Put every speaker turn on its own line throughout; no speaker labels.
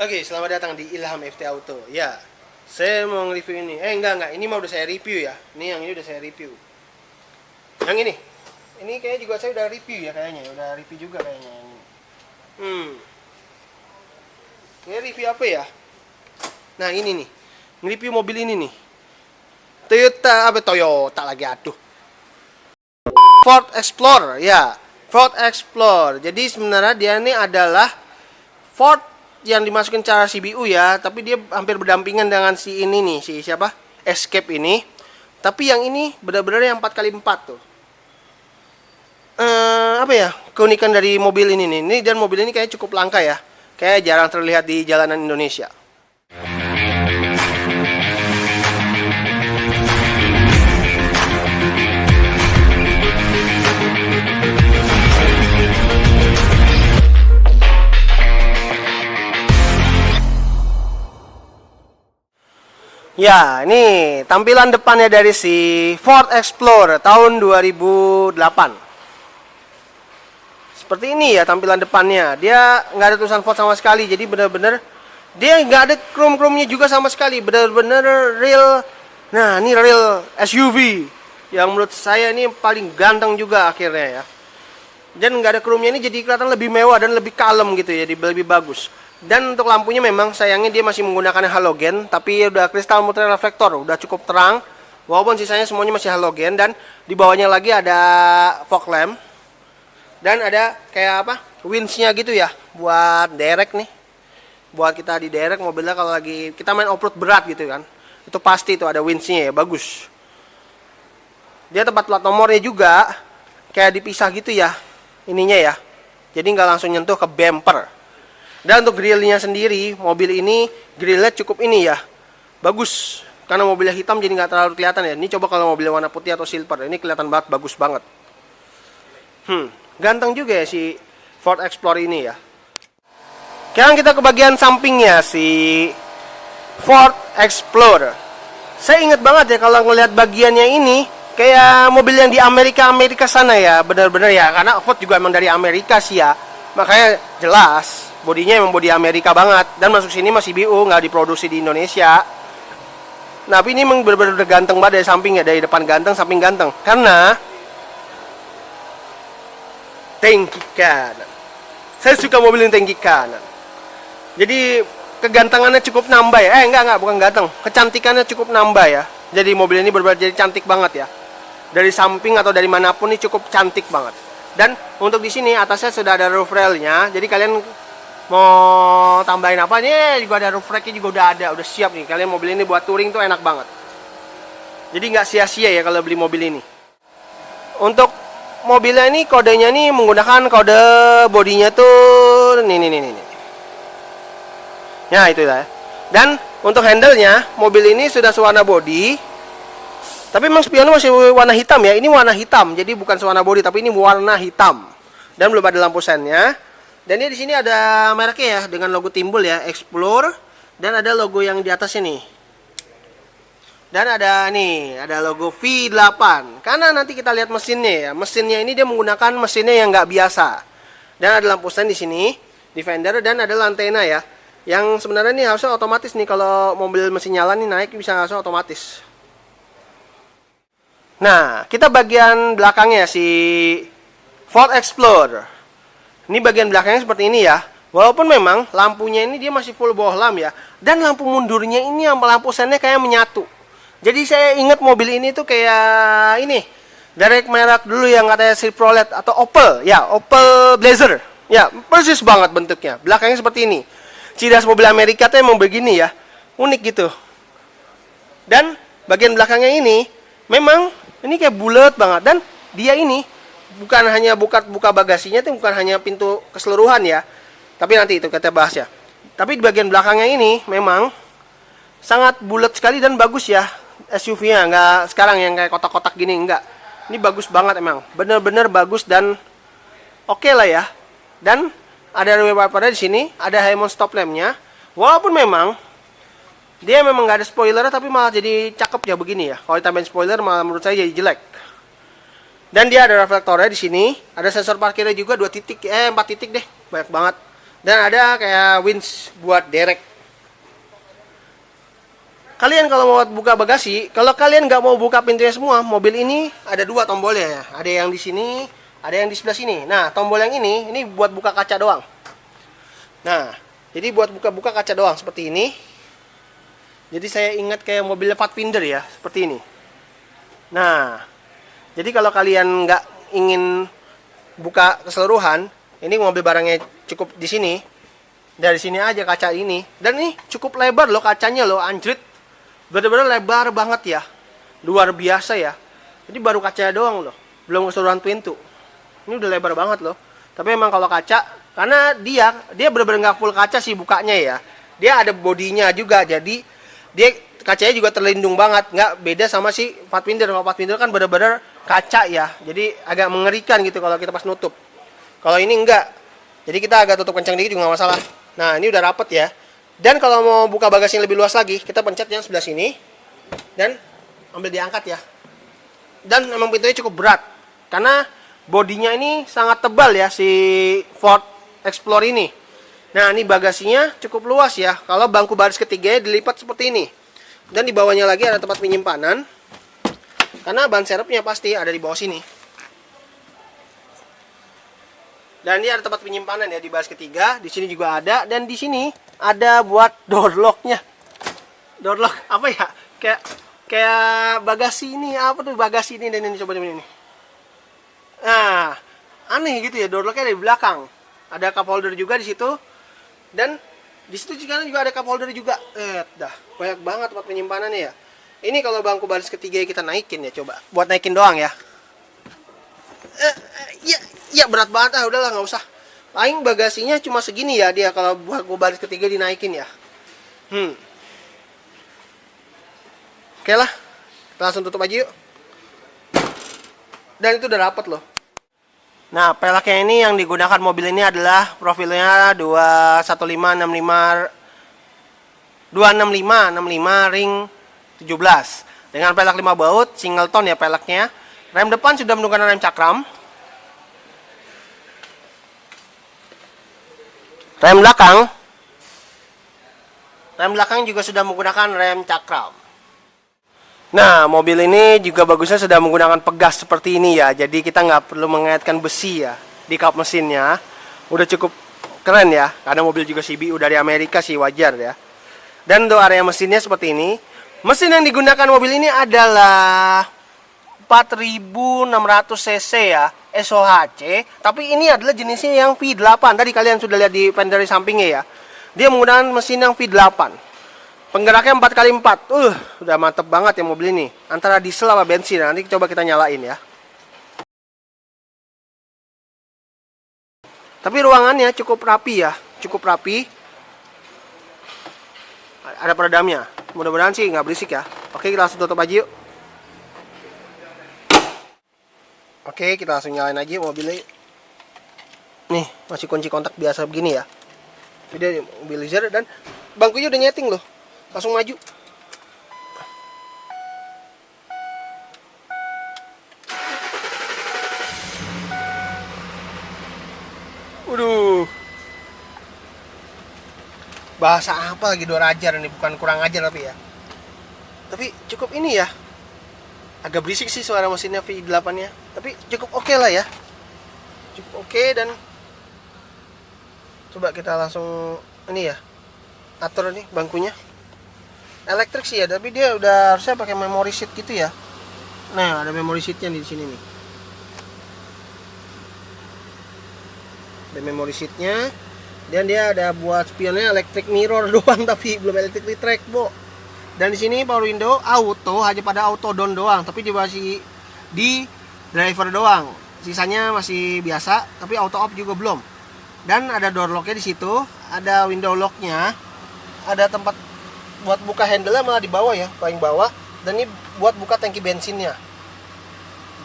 Oke, selamat datang di Ilham FT Auto. Ya, saya mau nge-review ini. Enggak. Ini mah udah saya review ya. Yang ini udah saya review. Yang ini kayaknya juga saya udah review ya kayaknya. Udah review juga kayaknya yang ini. Ini review apa ya? Nah, ini nih. Nge-review mobil ini nih. Toyota lagi, aduh. Ford Explorer, ya. Ford Explorer. Jadi sebenarnya dia ini adalah Ford yang dimasukin cara CBU ya, tapi dia hampir berdampingan dengan si ini nih, si siapa? Escape ini. Tapi yang ini benar-benar yang 4x4 tuh. Apa ya? Keunikan dari mobil ini nih. Ini dan mobil ini kayak cukup langka ya. Kayak jarang terlihat di jalanan Indonesia. Ya, ini tampilan depannya dari si Ford Explorer tahun 2008. Seperti ini ya tampilan depannya. Dia nggak ada tulisan Ford sama sekali. Jadi bener-bener dia nggak ada chrome-chrome-nya juga sama sekali. Bener-bener real. Nah, ini real SUV yang menurut saya ini paling ganteng juga akhirnya ya. Dan nggak ada chrome-nya ini jadi kelihatan lebih mewah dan lebih kalem gitu ya, lebih bagus. Dan untuk lampunya memang sayangnya dia masih menggunakan halogen, tapi udah kristal multireflektor, udah cukup terang. Walaupun sisanya semuanya masih halogen, dan di bawahnya lagi ada fog lamp. Dan ada kayak apa? Winch-nya gitu ya, buat derek nih. Buat kita di derek mobilnya kalau lagi kita main off-road berat gitu kan. Itu pasti itu ada winch-nya ya, bagus. Dia tempat plat nomornya juga kayak dipisah gitu ya, ininya ya. Jadi nggak langsung nyentuh ke bumper. Dan untuk grillnya sendiri, mobil ini grillnya cukup ini ya, bagus. Karena mobilnya hitam jadi nggak terlalu kelihatan ya. Ini coba kalau mobilnya warna putih atau silver, ini kelihatan banget, bagus banget. Ganteng juga ya si Ford Explorer ini ya. Sekarang kita ke bagian sampingnya si Ford Explorer. Saya ingat banget ya kalau ngelihat bagiannya ini kayak mobil yang di Amerika sana ya, bener-bener ya. Karena Ford juga emang dari Amerika sih ya, makanya jelas. Bodinya emang bodi Amerika banget. Dan masuk sini masih BU, nggak diproduksi di Indonesia. Nah, tapi ini emang bener-bener ganteng banget dari samping ya. Dari depan ganteng, samping ganteng. Karena tangki kanan. Saya suka mobil yang tangki kanan. Jadi kegantengannya cukup nambah ya. Enggak, bukan ganteng. Kecantikannya cukup nambah ya. Jadi mobil ini bener-bener jadi cantik banget ya. Dari samping atau dari manapun ini cukup cantik banget. Dan untuk di sini atasnya sudah ada roof railnya. Jadi kalian mau tambahin apa nih, juga ada roof racknya juga udah siap nih. Kalian mobil ini buat touring tuh enak banget. Jadi nggak sia-sia ya kalau beli mobil ini. Untuk mobilnya ini kodenya nih menggunakan kode bodinya tuh nih. Ya itu ya. Dan untuk handle-nya, mobil ini sudah sewarna body. Tapi memang spionnya masih warna hitam ya. Ini warna hitam, jadi bukan sewarna body tapi ini warna hitam. Dan belum ada lampu sennya. Dan ini di sini ada mereknya ya dengan logo timbul ya, Explorer, dan ada logo yang di atas ini. Dan ada logo V8. Karena nanti kita lihat mesinnya ya. Mesinnya ini dia menggunakan mesinnya yang nggak biasa. Dan ada lampu sen di sini, di fender, dan ada lantena ya. Yang sebenarnya ini harusnya otomatis nih, kalau mobil mesin nyala nih naik bisa langsung otomatis. Nah, kita bagian belakangnya si Ford Explorer. Ini bagian belakangnya seperti ini ya. Walaupun memang lampunya ini dia masih full bohlam ya. Dan lampu mundurnya ini sama lampu sennya kayak menyatu. Jadi saya ingat mobil ini tuh kayak ini. Dari merek dulu yang katanya Chevrolet atau Opel. Ya, Opel Blazer. Ya, persis banget bentuknya. Belakangnya seperti ini. Ciri khas mobil Amerika tuh emang begini ya. Unik gitu. Dan bagian belakangnya ini memang ini kayak bulat banget. Dan dia ini bukan hanya buka bagasinya itu bukan hanya pintu keseluruhan ya. Tapi nanti itu kita bahas ya. Tapi di bagian belakangnya ini memang sangat bulat sekali dan bagus ya SUV-nya. Enggak sekarang yang kayak kotak-kotak gini, enggak. Ini bagus banget emang. Bener-bener bagus dan oke lah ya. Dan ada rear wiper di sini, ada high mount stop lamp-nya. Walaupun memang dia memang nggak ada spoiler tapi malah jadi cakep ya begini ya. Kalau ditambahin spoiler malah menurut saya jadi jelek. Dan dia ada reflektornya di sini, ada sensor parkirnya juga 4 titik deh, banyak banget. Dan ada kayak winch buat derek. Kalian kalau mau buka bagasi, kalau kalian nggak mau buka pintunya semua, mobil ini ada dua tombolnya ya. Ada yang di sini, ada yang di sebelah sini. Nah, tombol yang ini buat buka kaca doang. Nah, jadi buat buka-buka kaca doang seperti ini. Jadi saya ingat kayak mobilnya Pathfinder ya, seperti ini. Nah, jadi kalau kalian nggak ingin buka keseluruhan, ini mobil barangnya cukup di sini. Dari sini aja kaca ini. Dan ini cukup lebar loh kacanya loh, anjrit. Bener-bener lebar banget ya. Luar biasa ya. Jadi baru kacanya doang loh, belum keseluruhan pintu. Ini udah lebar banget loh. Tapi emang kalau kaca, karena dia bener-bener nggak full kaca sih bukanya ya. Dia ada bodinya juga, jadi dia kacanya juga terlindung banget. Nggak beda sama si Pathfinder. Kalau Pathfinder kan bener-bener kaca ya. Jadi agak mengerikan gitu kalau kita pas nutup. Kalau ini enggak. Jadi kita agak tutup kencang dikit juga nggak masalah. Nah, ini udah rapet ya. Dan kalau mau buka bagasi yang lebih luas lagi, kita pencet yang sebelah sini dan ambil diangkat ya. Dan memang pintunya cukup berat karena bodinya ini sangat tebal ya si Ford Explorer ini. Nah, ini bagasinya cukup luas ya. Kalau bangku baris ketiga dilipat seperti ini. Dan di bawahnya lagi ada tempat penyimpanan. Karena ban serepnya pasti ada di bawah sini. Dan ini ada tempat penyimpanan ya di baris ketiga. Di sini juga ada, dan di sini ada buat door lock-nya. Door lock apa ya? Kayak bagasi ini, apa tuh bagasi ini, dan ini coba ini. Nah, aneh gitu ya, door lock-nya dari belakang. Ada cup holder juga di situ. Dan di situ juga ada cup holder juga. Dah, banyak banget tempat penyimpanannya ya. Ini kalau bangku baris ketiga kita naikin ya, coba. Buat naikin doang ya. Ya berat banget udahlah nggak usah. Paling bagasinya cuma segini ya dia kalau bangku baris ketiga dinaikin ya. Oke lah, kita langsung tutup aja yuk. Dan itu udah rapet loh. Nah, peleknya ini yang digunakan mobil ini adalah profilnya 265 ring 17 dengan pelek 5 baut single tone ya peleknya. Rem depan sudah menggunakan rem cakram. Rem belakang juga sudah menggunakan rem cakram. Nah, mobil ini juga bagusnya sudah menggunakan pegas seperti ini ya. Jadi kita nggak perlu mengaitkan besi ya di kap mesinnya. Udah cukup keren ya. Karena mobil juga CBU dari Amerika sih, wajar ya. Dan untuk area mesinnya seperti ini. Mesin yang digunakan mobil ini adalah 4600 cc ya, SOHC. Tapi ini adalah jenisnya yang V8. Tadi kalian sudah lihat di fender sampingnya ya. Dia menggunakan mesin yang V8. Penggeraknya 4x4. Udah mantep banget ya mobil ini. Antara diesel sama bensin. Nanti coba kita nyalain ya. Tapi ruangannya cukup rapi ya, cukup rapi. Ada peredamnya. Mudah-mudahan sih nggak berisik ya. Oke, kita langsung tutup aja yuk. Oke, kita langsung nyalain aja mobilnya. Nih, masih kunci kontak biasa begini ya. Jadi mobil leisure dan bangkunya udah nyeting loh. Langsung maju. Waduh. Bahasa apa lagi dua ajar ini, bukan kurang ajar tapi ya. Tapi cukup ini ya. Agak berisik sih suara mesinnya V8 nya, tapi cukup oke lah ya. Cukup oke. Dan coba kita langsung ini ya, atur nih bangkunya. Elektrik sih ya, tapi dia udah harusnya pakai memory seat gitu ya. Nah, ada memory seatnya di sini nih. Ada memory seatnya. Dan dia ada buat spionnya electric mirror doang, tapi belum electric track, Bo. Dan di sini power window auto, hanya pada auto down doang, tapi dia masih di driver doang. Sisanya masih biasa, tapi auto off juga belum. Dan ada door locknya di situ, ada window locknya, ada tempat buat buka handle-nya malah di bawah ya, paling bawah. Dan ini buat buka tangki bensinnya.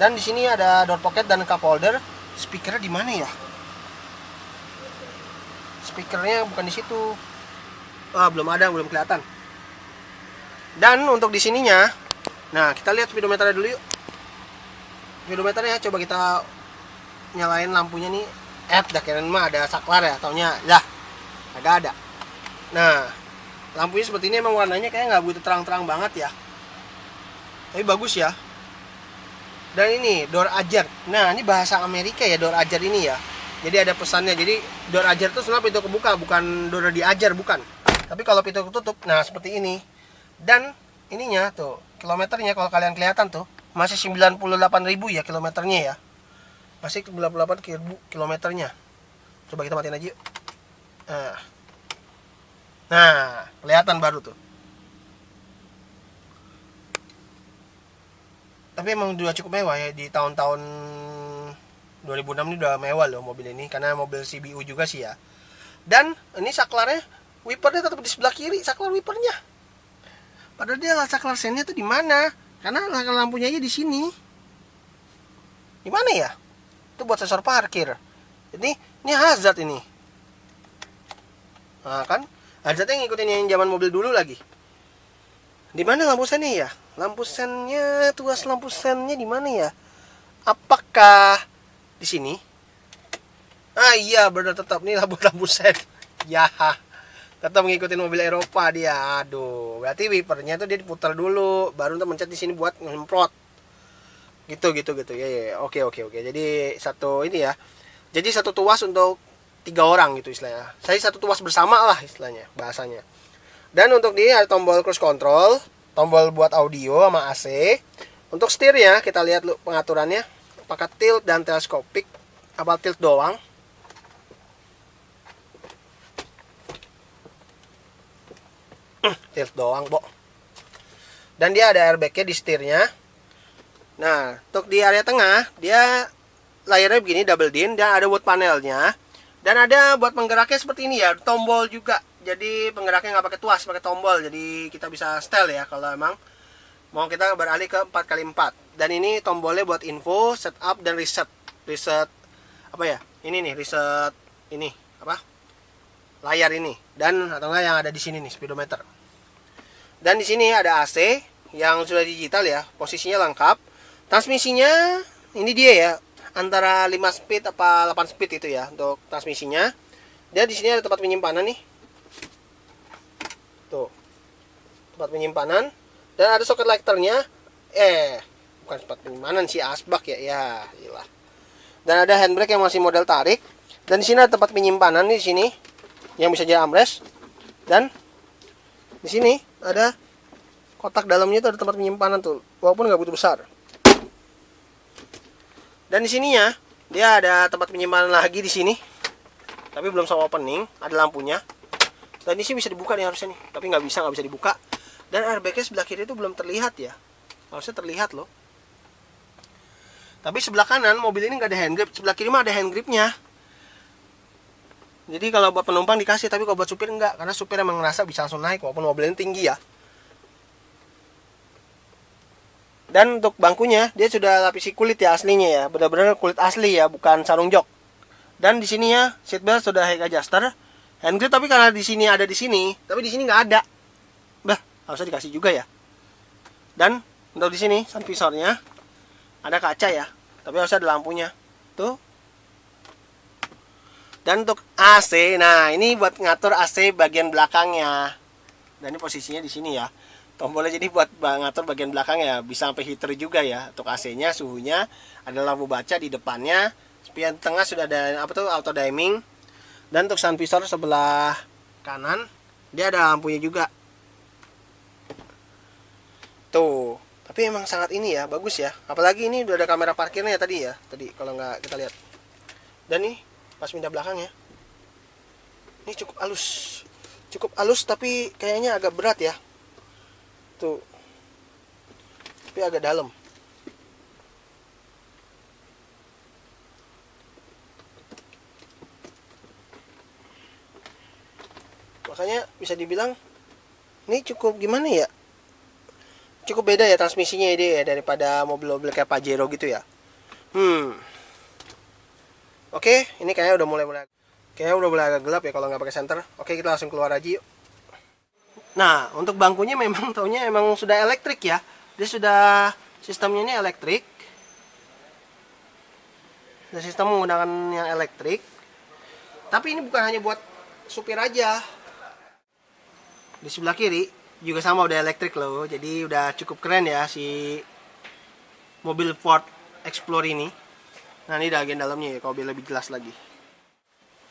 Dan di sini ada door pocket dan cup holder. Speakernya di mana ya? Speakernya bukan di situ. Belum ada, belum kelihatan. Dan untuk di sininya, nah kita lihat speedometernya dulu yuk. Speedometernya coba kita nyalain lampunya nih. Dah kirain mah ada saklar ya, taunya lah Agak ada. Nah, lampunya seperti ini, emang warnanya kayak nggak begitu terang-terang banget ya. Tapi bagus ya. Dan ini door ajar. Nah, ini bahasa Amerika ya, door ajar ini ya. Jadi ada pesannya. Jadi door ajar itu sebenarnya pintu kebuka, bukan door diajar, bukan. Tapi kalau pintu ketutup, nah seperti ini. Dan ininya tuh, kilometernya kalau kalian kelihatan tuh, masih 98.000 ya kilometernya ya. Masih 98.000 kilometernya. Coba kita matiin aja yuk. Nah, kelihatan baru tuh. Tapi emang udah cukup mewah ya di tahun-tahun 2006 ini, udah mewah loh mobil ini, karena mobil CBU juga sih ya. Dan ini saklarnya, wipernya tetap di sebelah kiri, saklar wipernya. Padahal dia saklar sennya tuh di mana? Karena lampunya aja di sini. Di mana ya? Itu buat sensor parkir. Jadi ini hazard ini. Nah kan, hazardnya ngikutin yang zaman mobil dulu lagi. Di mana lampu sennya ya? Lampu sennya, tuas lampu sennya di mana ya? Apakah di sini? Ah iya, benar, tetap nih lampu sen. Ya, tetap ngikutin mobil Eropa dia. Aduh, berarti wipernya tuh dia diputar dulu, baru untuk mencet di sini buat ngemprot. Gitu. Ya. Oke. Jadi satu ini ya. Jadi satu tuas untuk 3 orang gitu istilahnya. Saya satu tuas bersama lah istilahnya, bahasanya. Dan untuk dia ada tombol cruise control, tombol buat audio sama AC. Untuk setirnya kita lihat lu pengaturannya, apakah tilt dan teleskopik, apa tilt doang. Tilt doang, Bo. Dan dia ada airbagnya di setirnya. Nah, untuk di area tengah dia layarnya begini double din, dan ada wood panelnya. Dan ada buat penggeraknya seperti ini ya, tombol juga. Jadi penggeraknya nggak pakai tuas, pakai tombol. Jadi kita bisa setel ya kalau emang mau kita beralih ke 4x4. Dan ini tombolnya buat info, setup, dan reset. Reset apa ya? Ini nih, reset ini apa? Layar ini. Dan atau enggak yang ada di sini nih, speedometer. Dan di sini ada AC yang sudah digital ya, posisinya lengkap. Transmisinya ini dia ya, antara 5 speed apa 8 speed itu ya untuk transmisinya. Dan di sini ada tempat penyimpanan nih. Tuh. Tempat penyimpanan, dan ada soket lighternya. Bukan tempat penyimpanan sih, asbak ya. Ya, gila. Dan ada handbrake yang masih model tarik. Dan di sini ada tempat penyimpanan nih, di sini yang bisa jadi armrest. Dan di sini ada kotak dalamnya, itu ada tempat penyimpanan tuh, walaupun nggak begitu besar. Dan di sininya dia ada tempat penyimpanan lagi di sini, tapi belum sama opening, ada lampunya. Dan di sini bisa dibuka nih harusnya nih, tapi nggak bisa dibuka. Dan airbagnya sebelah kiri itu belum terlihat ya, harusnya terlihat loh. Tapi sebelah kanan mobil ini nggak ada hand grip, sebelah kiri mah ada hand gripnya. Jadi kalau buat penumpang dikasih, tapi kalau buat supir enggak, karena supir emang ngerasa bisa langsung naik walaupun mobil ini tinggi ya. Dan untuk bangkunya dia sudah lapisi kulit ya aslinya ya, benar-benar kulit asli ya, bukan sarung jok. Dan di sini ya seatbelt sudah high adjuster, hand grip tapi karena di sini ada di sini, tapi di sini nggak ada. Bah, harusnya dikasih juga ya. Dan untuk di sini sun visornya ada kaca ya, tapi harusnya ada lampunya. Tuh. Dan untuk AC, nah ini buat ngatur AC bagian belakangnya. Dan ini posisinya di sini ya. Tombolnya jadi buat ngatur bagian belakang ya, bisa sampai heater juga ya. Untuk AC-nya, suhunya, ada lampu baca di depannya. Spion tengah sudah ada apa tuh, auto dimming. Dan untuk sun visor sebelah kanan, dia ada lampunya juga. Tuh, tapi emang sangat ini ya, bagus ya. Apalagi ini udah ada kamera parkirnya ya tadi ya. Tadi kalau nggak kita lihat. Dan nih pas pindah belakang ya, ini cukup halus tapi kayaknya agak berat ya tuh, tapi agak dalam. Makanya bisa dibilang ini cukup gimana ya, cukup beda ya transmisinya ini ya daripada mobil-mobil kayak Pajero gitu ya. Oke, ini kayaknya udah mulai agak gelap ya kalau nggak pakai senter. Oke, kita langsung keluar aja yuk. Nah, untuk bangkunya memang taunya emang sudah elektrik ya. Dia sudah sistemnya ini elektrik. Dan sistem menggunakan yang elektrik. Tapi ini bukan hanya buat supir aja. Di sebelah kiri juga sama udah elektrik loh. Jadi udah cukup keren ya si mobil Ford Explorer ini. Nah ini bagian dalamnya ya, kalau biar lebih jelas lagi.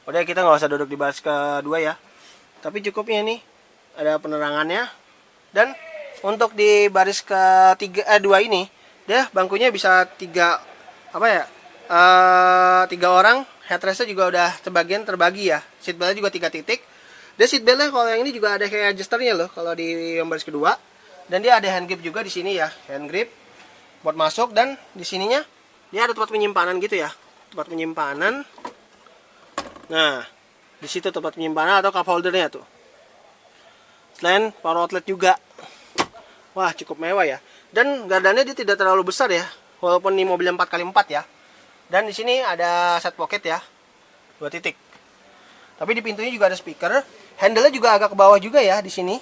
Udah kita nggak usah duduk di baris kedua ya. Tapi cukupnya nih ada penerangannya. Dan untuk di baris dua ini, dia bangkunya bisa tiga orang. Headrestnya juga udah terbagi ya. Seatbeltnya juga 3 titik. Dan seatbeltnya kalau yang ini juga ada kayak adjusternya loh kalau di yang baris kedua. Dan dia ada hand grip juga di sini ya, hand grip buat masuk. Dan di sininya dia ada tempat penyimpanan gitu ya, tempat penyimpanan. Nah, di situ tempat penyimpanan atau cup holdernya tuh. Selain power outlet juga. Wah, cukup mewah ya. Dan gardannya dia tidak terlalu besar ya, walaupun ini mobil 4x4 ya. Dan di sini ada set pocket ya, 2 titik. Tapi di pintunya juga ada speaker. Handle-nya juga agak ke bawah juga ya di sini.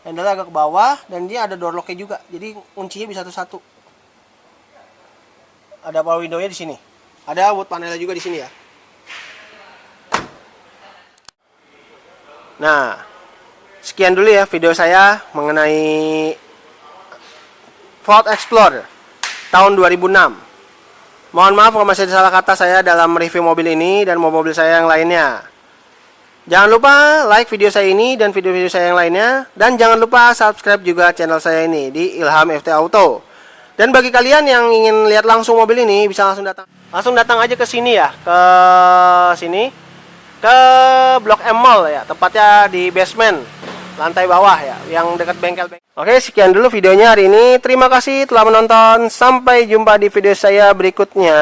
Handle-nya agak ke bawah dan dia ada door lock-nya juga. Jadi kuncinya bisa satu-satu. Ada power window-nya di sini. Ada wood panelnya juga di sini ya. Nah, sekian dulu ya video saya mengenai Ford Explorer tahun 2006. Mohon maaf kalau masih ada salah kata saya dalam review mobil ini dan mobil saya yang lainnya. Jangan lupa like video saya ini dan video-video saya yang lainnya. Dan jangan lupa subscribe juga channel saya ini di Ilham FT Auto. Dan bagi kalian yang ingin lihat langsung mobil ini bisa langsung datang. Langsung datang aja ke sini ya, ke sini, ke Blok M Mall ya, tepatnya di basement, lantai bawah ya, yang dekat bengkel. Oke, sekian dulu videonya hari ini. Terima kasih telah menonton. Sampai jumpa di video saya berikutnya.